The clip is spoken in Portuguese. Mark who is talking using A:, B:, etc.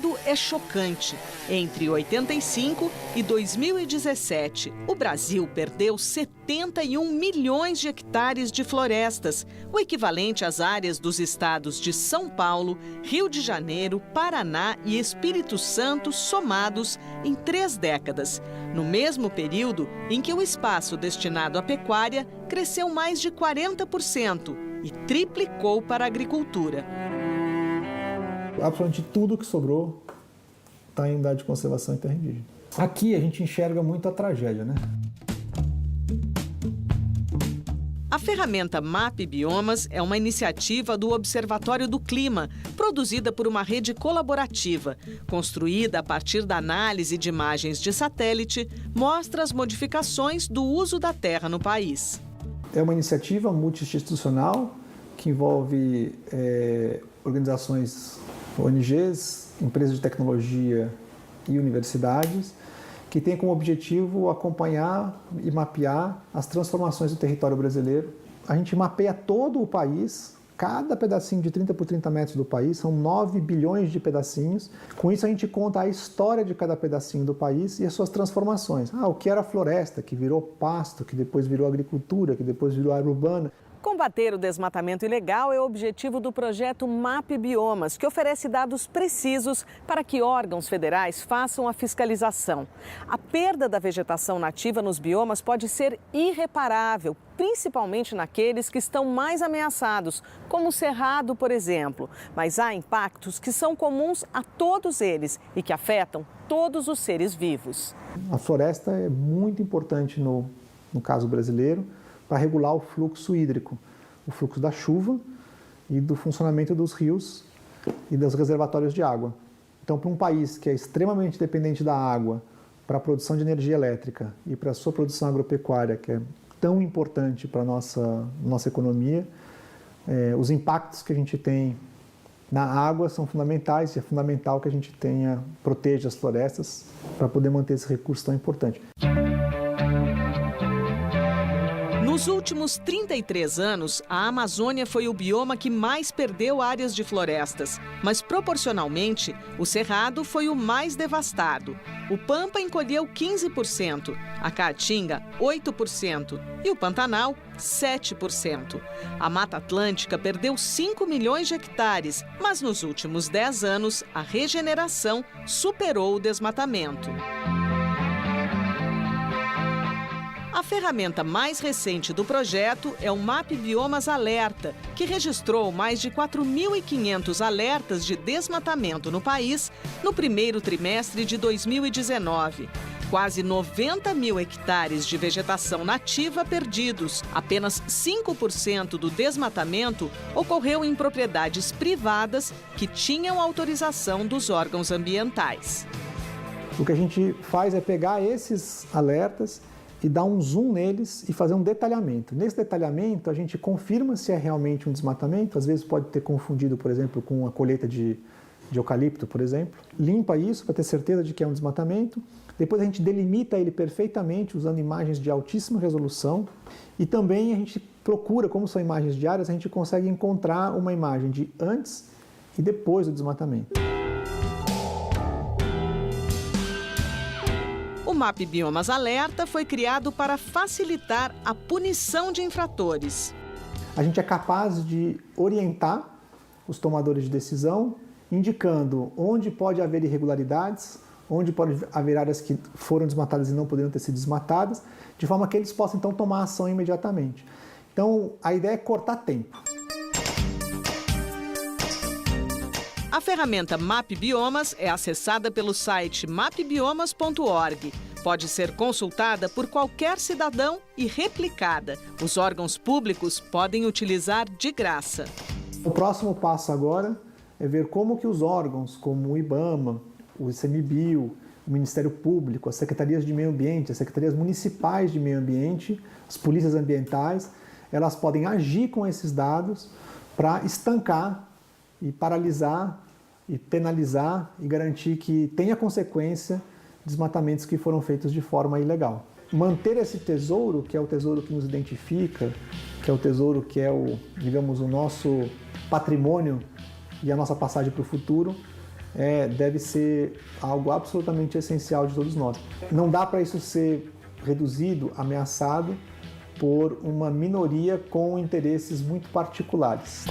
A: dado é chocante. Entre 85 e 2017, o Brasil perdeu 71 milhões de hectares de florestas, o equivalente às áreas dos estados de São Paulo, Rio de Janeiro, Paraná e Espírito Santo somados em 3 décadas, no mesmo período em que o espaço destinado à pecuária cresceu mais de 40% e triplicou para a agricultura.
B: Absolutamente tudo que sobrou está em unidade de conservação em terra indígena. Aqui a gente enxerga muito a tragédia, né?
A: A ferramenta MAP Biomas é uma iniciativa do Observatório do Clima, produzida por uma rede colaborativa. Construída a partir da análise de imagens de satélite, mostra as modificações do uso da terra no país.
B: É uma iniciativa multi-institucional que envolve organizações, ONGs, empresas de tecnologia e universidades, que tem como objetivo acompanhar e mapear as transformações do território brasileiro. A gente mapeia todo o país, cada pedacinho de 30 por 30 metros do país, são 9 bilhões de pedacinhos. Com isso a gente conta a história de cada pedacinho do país e as suas transformações. O que era floresta, que virou pasto, que depois virou agricultura, que depois virou área urbana.
A: Combater o desmatamento ilegal é o objetivo do projeto MAP Biomas, que oferece dados precisos para que órgãos federais façam a fiscalização. A perda da vegetação nativa nos biomas pode ser irreparável, principalmente naqueles que estão mais ameaçados, como o cerrado, por exemplo. Mas há impactos que são comuns a todos eles e que afetam todos os seres vivos.
B: A floresta é muito importante no caso brasileiro, para regular o fluxo hídrico, o fluxo da chuva e do funcionamento dos rios e dos reservatórios de água. Então, para um país que é extremamente dependente da água para a produção de energia elétrica e para a sua produção agropecuária, que é tão importante para a nossa economia, os impactos que a gente tem na água são fundamentais e é fundamental que a gente proteja as florestas para poder manter esse recurso tão importante.
A: Nos últimos 33 anos, a Amazônia foi o bioma que mais perdeu áreas de florestas, mas proporcionalmente, o Cerrado foi o mais devastado. O Pampa encolheu 15%, a Caatinga 8% e o Pantanal 7%. A Mata Atlântica perdeu 5 milhões de hectares, mas nos últimos 10 anos, a regeneração superou o desmatamento. A ferramenta mais recente do projeto é o MAP Biomas Alerta, que registrou mais de 4.500 alertas de desmatamento no país no primeiro trimestre de 2019. Quase 90 mil hectares de vegetação nativa perdidos. Apenas 5% do desmatamento ocorreu em propriedades privadas que tinham autorização dos órgãos ambientais.
B: O que a gente faz é pegar esses alertas e dar um zoom neles e fazer um detalhamento. Nesse detalhamento, a gente confirma se é realmente um desmatamento, às vezes pode ter confundido, por exemplo, com a colheita de eucalipto, por exemplo. Limpa isso para ter certeza de que é um desmatamento. Depois a gente delimita ele perfeitamente usando imagens de altíssima resolução. E também a gente procura, como são imagens diárias, a gente consegue encontrar uma imagem de antes e depois do desmatamento.
A: O MAP Biomas Alerta foi criado para facilitar a punição de infratores.
B: A gente é capaz de orientar os tomadores de decisão, indicando onde pode haver irregularidades, onde pode haver áreas que foram desmatadas e não poderiam ter sido desmatadas, de forma que eles possam então tomar ação imediatamente. Então, a ideia é cortar tempo.
A: A ferramenta MAP Biomas é acessada pelo site mapbiomas.org. Pode ser consultada por qualquer cidadão e replicada. Os órgãos públicos podem utilizar de graça.
B: O próximo passo agora é ver como que os órgãos, como o IBAMA, o ICMBio, o Ministério Público, as secretarias de meio ambiente, as secretarias municipais de meio ambiente, as polícias ambientais, elas podem agir com esses dados para estancar e paralisar e penalizar e garantir que tenha consequência desmatamentos que foram feitos de forma ilegal. Manter esse tesouro, que é o tesouro que nos identifica, que é o tesouro que é o nosso patrimônio e a nossa passagem para o futuro, deve ser algo absolutamente essencial de todos nós. Não dá para isso ser reduzido, ameaçado por uma minoria com interesses muito particulares.